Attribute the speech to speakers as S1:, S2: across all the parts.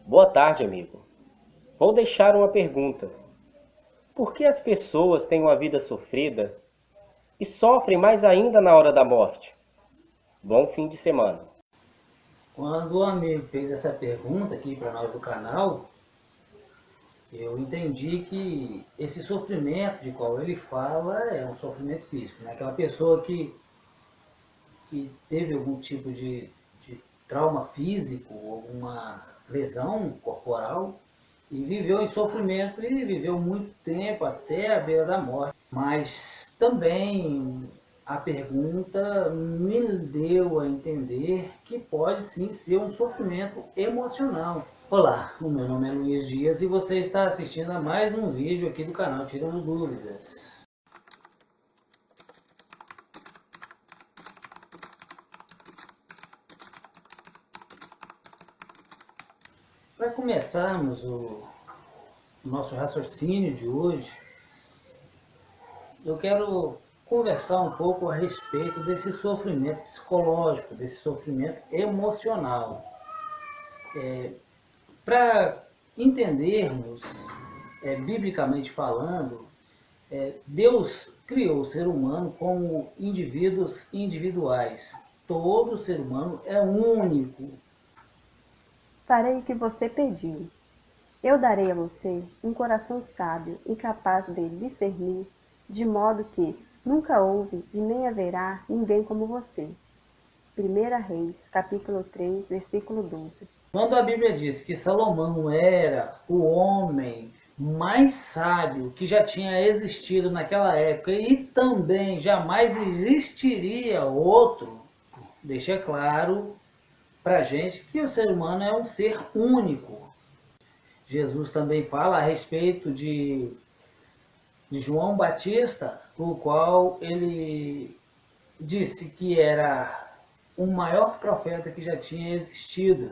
S1: Boa tarde, amigo. Vou deixar uma pergunta. Por que as pessoas têm uma vida sofrida e sofrem mais ainda na hora da morte? Bom fim de semana.
S2: Quando o amigo fez essa pergunta aqui para nós do canal, eu entendi que esse sofrimento de qual ele fala é um sofrimento físico, né? Aquela pessoa que teve algum tipo de trauma físico, alguma lesão corporal e viveu em sofrimento e viveu muito tempo até a beira da morte. Mas também a pergunta me deu a entender que pode sim ser um sofrimento emocional. Olá, o meu nome é Luiz Dias e você está assistindo a mais um vídeo aqui do canal Tirando Dúvidas. Para começarmos o nosso raciocínio de hoje, eu quero conversar um pouco a respeito desse sofrimento psicológico, desse sofrimento emocional. Para entendermos, biblicamente falando, Deus criou o ser humano como indivíduos individuais. Todo ser humano é único.
S3: Farei o que você pediu. Eu darei a você um coração sábio e capaz de discernir, de modo que nunca houve e nem haverá ninguém como você. 1 Reis, capítulo 3, versículo 12.
S2: Quando a Bíblia diz que Salomão era o homem mais sábio que já tinha existido naquela época e também jamais existiria outro, deixa claro para a gente que o ser humano é um ser único. Jesus também fala a respeito de João Batista, o qual ele disse que era o maior profeta que já tinha existido,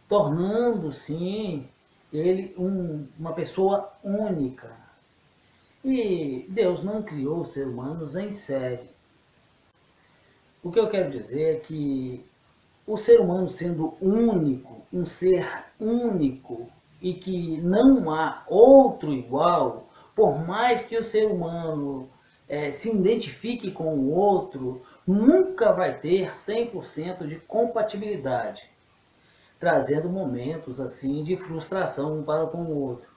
S2: tornando, sim, ele uma pessoa única. E Deus não criou os seres humanos em série. O que eu quero dizer é que o ser humano sendo único, um ser único, e que não há outro igual, por mais que o ser humano se identifique com o outro, nunca vai ter 100% de compatibilidade, trazendo momentos assim de frustração um para com o outro.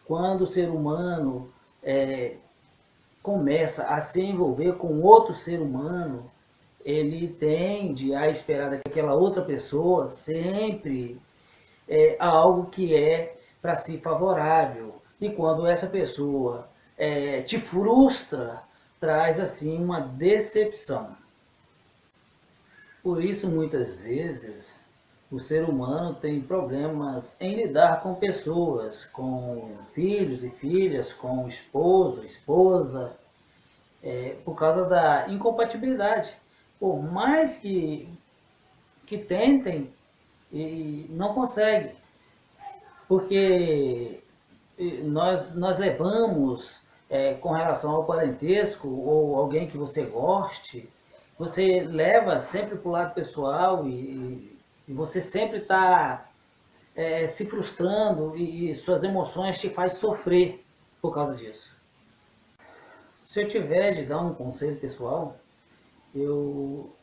S2: Quando o ser humano começa a se envolver com outro ser humano, ele tende a esperar daquela outra pessoa sempre algo que é para si favorável. E quando essa pessoa te frustra, traz assim uma decepção. Por isso, muitas vezes, o ser humano tem problemas em lidar com pessoas, com filhos e filhas, com esposo, esposa, por causa da incompatibilidade. Por mais que tentem, e não conseguem, porque nós levamos, com relação ao parentesco ou alguém que você goste, você leva sempre para o lado pessoal e você sempre está se frustrando e suas emoções te faz sofrer por causa disso. Se eu tiver de dar um conselho pessoal, eu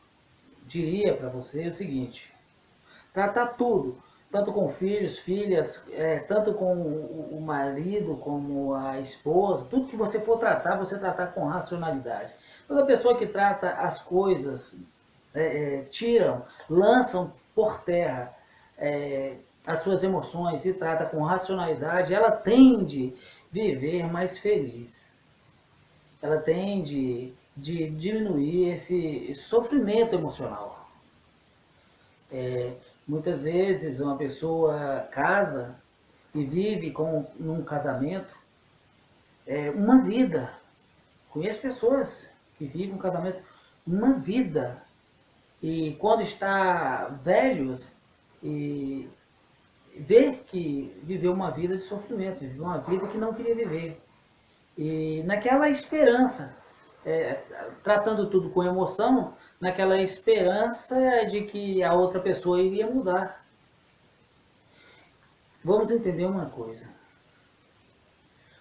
S2: diria para você o seguinte: tratar tudo, tanto com filhos, filhas, tanto com o marido como a esposa, tudo que você for tratar, você tratar com racionalidade. Toda pessoa que trata as coisas, tiram, lançam por terra as suas emoções e trata com racionalidade, ela tende a viver mais feliz. Ela tende de diminuir esse sofrimento emocional. Muitas vezes uma pessoa casa e vive num casamento uma vida. Conheço pessoas que vivem um casamento uma vida. E quando está velhos, e vê que viveu uma vida de sofrimento, viveu uma vida que não queria viver. E naquela esperança, tratando tudo com emoção, naquela esperança de que a outra pessoa iria mudar. Vamos entender uma coisa.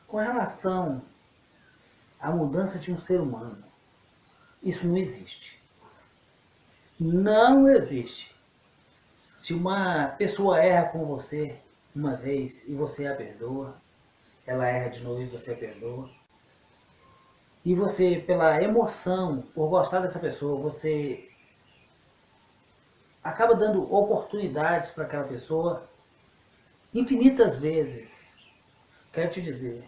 S2: Com relação à mudança de um ser humano, isso não existe. Não existe. Se uma pessoa erra com você uma vez e você a perdoa, ela erra de novo e você a perdoa, e você, pela emoção, por gostar dessa pessoa, você acaba dando oportunidades para aquela pessoa infinitas vezes. Quero te dizer,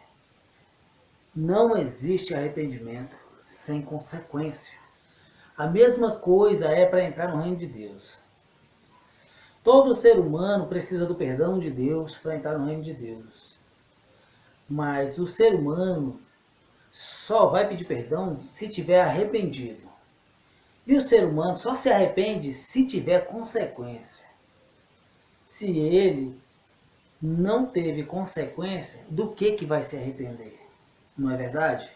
S2: não existe arrependimento sem consequência. A mesma coisa é para entrar no reino de Deus. Todo ser humano precisa do perdão de Deus para entrar no reino de Deus. Mas o ser humano só vai pedir perdão se tiver arrependido. E o ser humano só se arrepende se tiver consequência. Se ele não teve consequência, do que vai se arrepender? Não é verdade?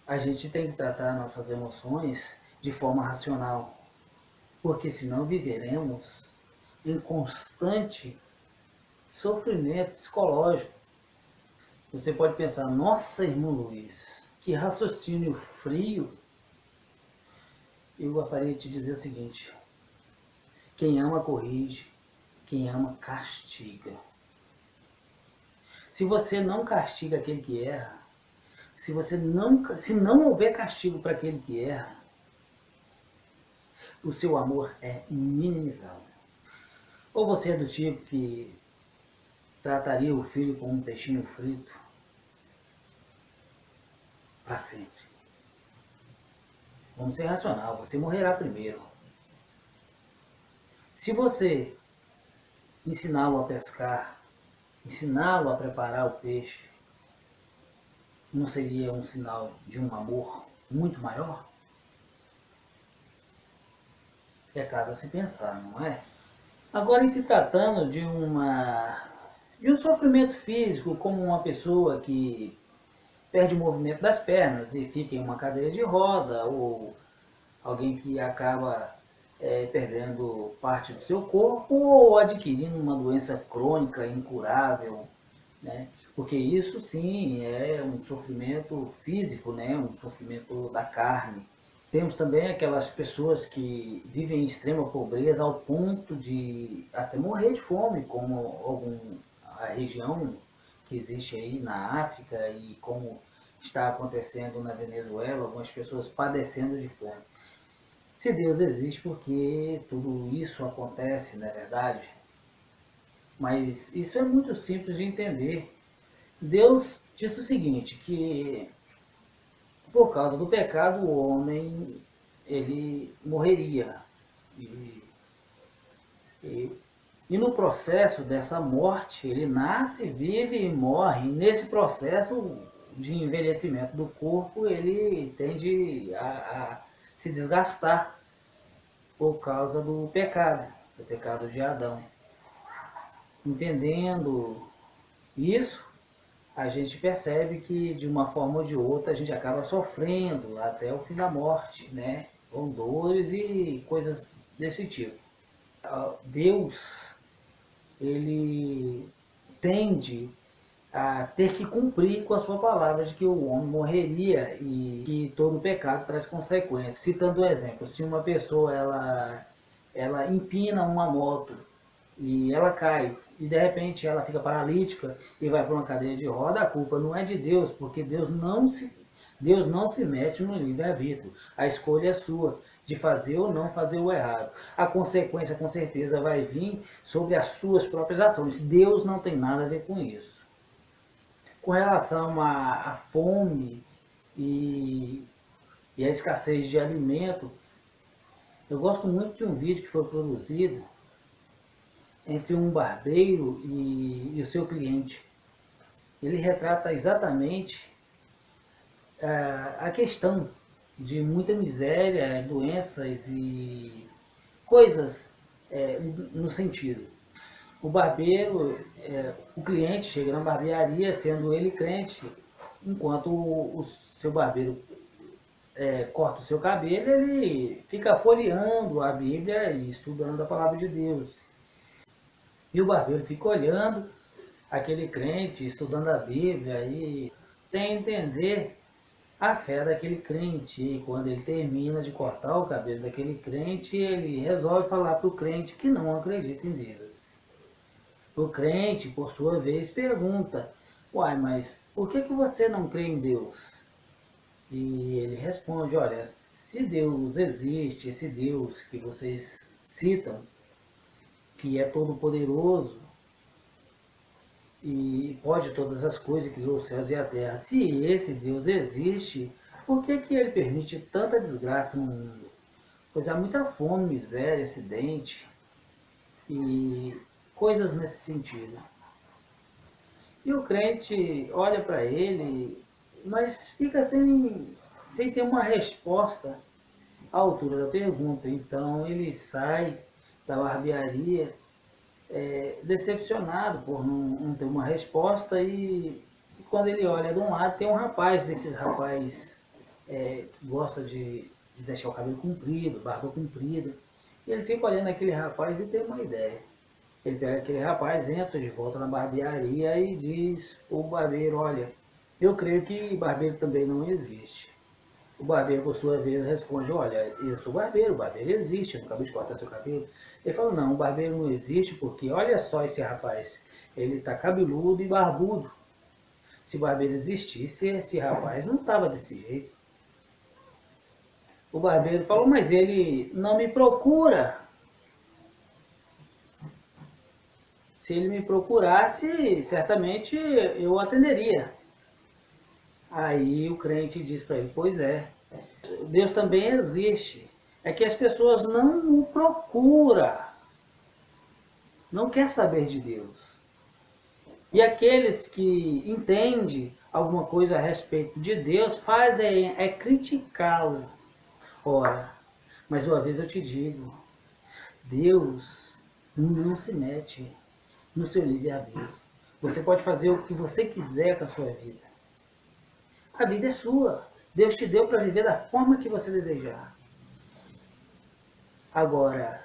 S2: A gente tem que tratar nossas emoções de forma racional, porque senão viveremos em constante sofrimento psicológico. Você pode pensar, nossa, irmão Luiz, que raciocínio frio. Eu gostaria de te dizer o seguinte: quem ama corrige, quem ama castiga. Se você não castiga aquele que erra, se não houver castigo para aquele que erra, o seu amor é minimizado. Ou você é do tipo que trataria o filho como um peixinho frito para sempre. Vamos ser racional, você morrerá primeiro. Se você ensiná-lo a pescar, ensiná-lo a preparar o peixe, não seria um sinal de um amor muito maior? É caso a se pensar, não é? Agora, em se tratando de um sofrimento físico, como uma pessoa que perde o movimento das pernas e fica em uma cadeira de roda, ou alguém que acaba perdendo parte do seu corpo ou adquirindo uma doença crônica incurável, né? Porque isso sim é um sofrimento físico, né? Um sofrimento da carne. Temos também aquelas pessoas que vivem em extrema pobreza ao ponto de até morrer de fome, como a região que existe aí na África e como está acontecendo na Venezuela, algumas pessoas padecendo de fome. Se Deus existe, porque tudo isso acontece, não é verdade? Mas isso é muito simples de entender. Deus disse o seguinte, que por causa do pecado o homem ele morreria. E no processo dessa morte, ele nasce, vive e morre. E nesse processo de envelhecimento do corpo, ele tende a se desgastar por causa do pecado de Adão. Entendendo isso, a gente percebe que de uma forma ou de outra a gente acaba sofrendo até o fim da morte, né? Com dores e coisas desse tipo. Deus, ele tende a ter que cumprir com a sua palavra de que o homem morreria e que todo pecado traz consequências. Citando um exemplo, se uma pessoa ela empina uma moto e ela cai e de repente ela fica paralítica e vai para uma cadeira de roda, a culpa não é de Deus, porque Deus não se mete no livre-arbítrio. A escolha é sua de fazer ou não fazer o errado. A consequência com certeza vai vir sobre as suas próprias ações. Deus não tem nada a ver com isso. Com relação à fome e a escassez de alimento, eu gosto muito de um vídeo que foi produzido entre um barbeiro e o seu cliente. Ele retrata exatamente a questão de muita miséria, doenças e coisas no sentido. O barbeiro, o cliente chega na barbearia sendo ele crente, enquanto o seu barbeiro corta o seu cabelo, ele fica folheando a Bíblia e estudando a palavra de Deus. E o barbeiro fica olhando aquele crente, estudando a Bíblia e sem entender a fé daquele crente. E quando ele termina de cortar o cabelo daquele crente, ele resolve falar para o crente que não acredita em Deus. O crente, por sua vez, pergunta: uai, mas por que você não crê em Deus? E ele responde: olha, se Deus existe, esse Deus que vocês citam, que é todo poderoso e pode todas as coisas, criou os céus e a terra, se esse Deus existe, por que ele permite tanta desgraça no mundo? Pois há muita fome, miséria, acidente e coisas nesse sentido. E o crente olha para ele, mas fica sem ter uma resposta à altura da pergunta. Então ele sai da barbearia decepcionado por não ter uma resposta e quando ele olha de um lado tem um rapaz desses rapazes que gosta de deixar o cabelo comprido, barba comprida. E ele fica olhando aquele rapaz e tem uma ideia. Ele pega aquele rapaz, entra de volta na barbearia e diz o barbeiro: olha, eu creio que barbeiro também não existe. O barbeiro, por sua vez, responde: olha, eu sou barbeiro, o barbeiro existe, eu não acabei de cortar seu cabelo. Ele fala: não, o barbeiro não existe porque olha só esse rapaz, ele está cabeludo e barbudo. Se o barbeiro existisse, esse rapaz não estava desse jeito. O barbeiro falou: mas ele não me procura. Se ele me procurasse, certamente eu atenderia. Aí o crente diz para ele: pois é, Deus também existe. É que as pessoas não o procuram, não quer saber de Deus. E aqueles que entendem alguma coisa a respeito de Deus fazem criticá-lo. Ora, mais uma vez eu te digo, Deus não se mete no seu livre-arbítrio. Você pode fazer o que você quiser com a sua vida. A vida é sua. Deus te deu para viver da forma que você desejar. Agora,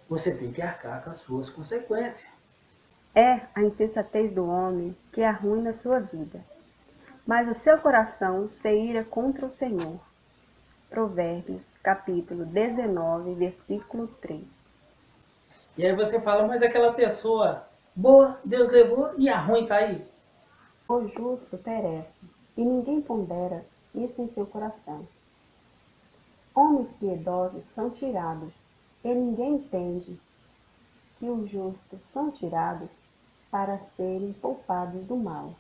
S2: você tem que arcar com as suas consequências.
S3: É a insensatez do homem que arruína a sua vida, mas o seu coração se ira contra o Senhor. Provérbios, capítulo 19, versículo 3.
S2: E aí você fala: mas aquela pessoa boa, Deus levou e a ruim está aí.
S3: O justo perece, e ninguém pondera isso em seu coração. Homens piedosos são tirados, e ninguém entende que os justos são tirados para serem poupados do mal.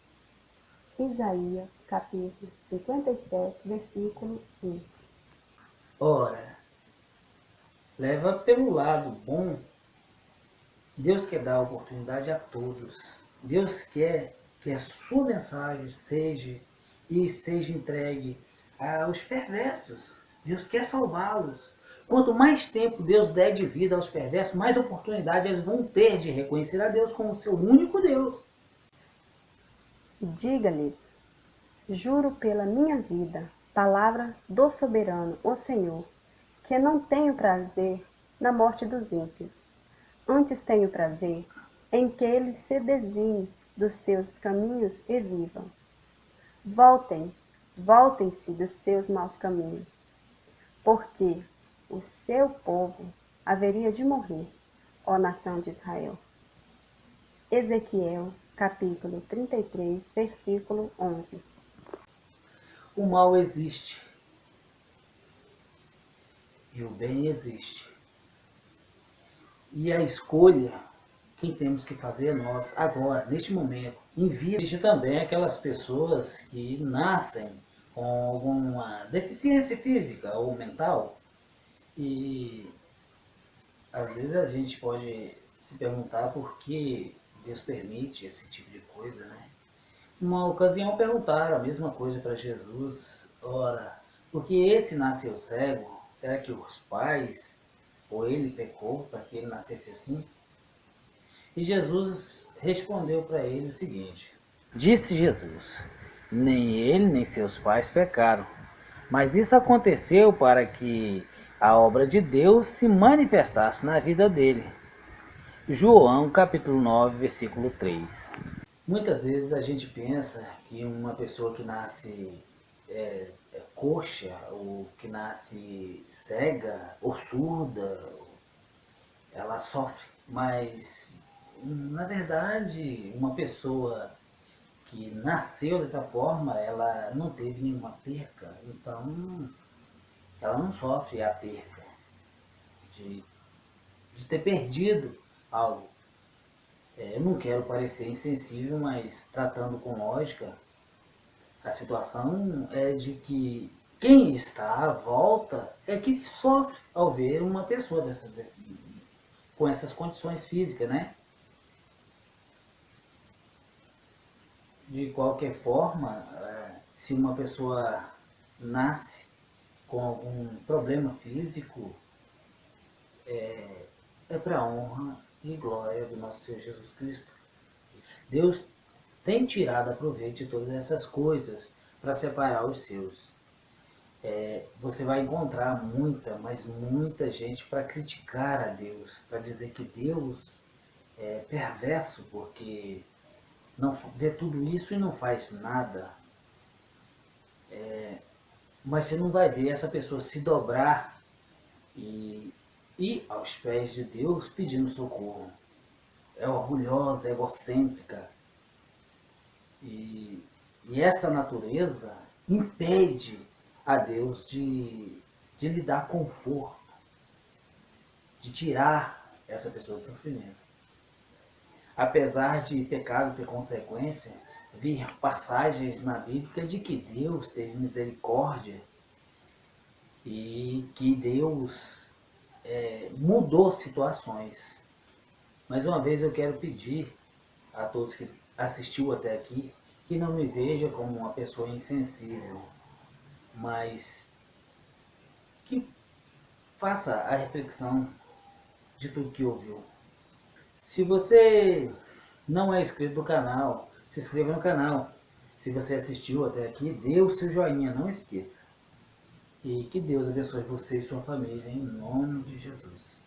S3: Isaías, capítulo 57, versículo 1.
S2: Ora, leva pelo lado bom. Deus quer dar oportunidade a todos. Deus quer que a sua mensagem seja entregue aos perversos. Deus quer salvá-los. Quanto mais tempo Deus der de vida aos perversos, mais oportunidade eles vão ter de reconhecer a Deus como seu único Deus.
S3: Diga-lhes: juro pela minha vida, palavra do soberano, o Senhor, que não tenho prazer na morte dos ímpios. Antes tenho prazer em que eles se desviem dos seus caminhos e vivam. Voltem-se dos seus maus caminhos, porque o seu povo haveria de morrer, ó nação de Israel. Ezequiel, capítulo 33, versículo 11.
S2: O mal existe e o bem existe. E a escolha, quem temos que fazer é nós, agora, neste momento. Existe também aquelas pessoas que nascem com alguma deficiência física ou mental. E às vezes a gente pode se perguntar por que Deus permite esse tipo de coisa, né? Uma ocasião perguntaram a mesma coisa para Jesus: ora, por que esse nasceu cego? Será que os pais ou ele pecou para que ele nascesse assim? E Jesus respondeu para ele o seguinte: disse Jesus: nem ele nem seus pais pecaram, mas isso aconteceu para que a obra de Deus se manifestasse na vida dele. João capítulo 9, versículo 3. Muitas vezes a gente pensa que uma pessoa que nasce coxa, ou que nasce cega ou surda, ela sofre. Mas, na verdade, uma pessoa que nasceu dessa forma, ela não teve nenhuma perca. Então, ela não sofre a perca de, de ter perdido algo. Eu não quero parecer insensível, mas tratando com lógica, a situação é de que quem está à volta é que sofre ao ver uma pessoa com essas condições físicas, né? De qualquer forma, se uma pessoa nasce com algum problema físico, é para a honra e glória do nosso Senhor Jesus Cristo. Deus tem tirado proveito de todas essas coisas para separar os seus. Você vai encontrar muita, mas muita gente para criticar a Deus, para dizer que Deus é perverso porque não vê tudo isso e não faz nada. Mas você não vai ver essa pessoa se dobrar e ir aos pés de Deus pedindo socorro. É orgulhosa, é egocêntrica. E essa natureza impede a Deus de lhe dar conforto, de tirar essa pessoa do sofrimento. Apesar de pecado ter consequência, vir passagens na Bíblia de que Deus teve misericórdia e que Deus mudou situações. Mais uma vez eu quero pedir a todos que assistiu até aqui que não me veja como uma pessoa insensível, mas que faça a reflexão de tudo que ouviu. Se você não é inscrito no canal, se inscreva no canal. Se você assistiu até aqui, dê o seu joinha, não esqueça. E que Deus abençoe você e sua família, em nome de Jesus.